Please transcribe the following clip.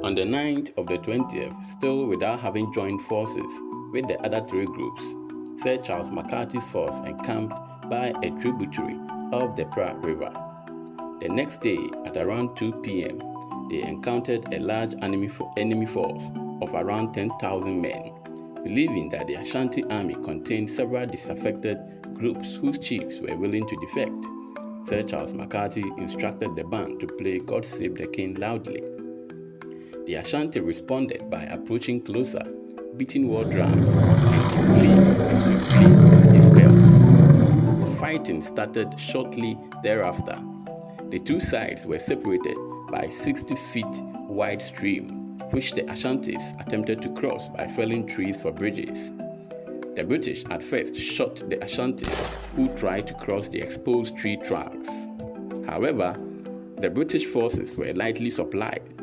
On the 9th of the 20th, still without having joined forces with the other three groups, Sir Charles McCarthy's force encamped by a tributary of the Pra River. The next day, at around 2 p.m., they encountered a large enemy force of around 10,000 men, believing that the Ashanti army contained several disaffected groups whose chiefs were willing to defect. Sir Charles McCarthy instructed the band to play God Save the King loudly. The Ashanti responded by approaching closer, beating war drums, and the flames were swiftly dispelled. The fighting started shortly thereafter. The two sides were separated by a 60 feet wide stream, which the Ashantis attempted to cross by felling trees for bridges. The British at first shot the Ashantis who tried to cross the exposed tree trunks. However, the British forces were lightly supplied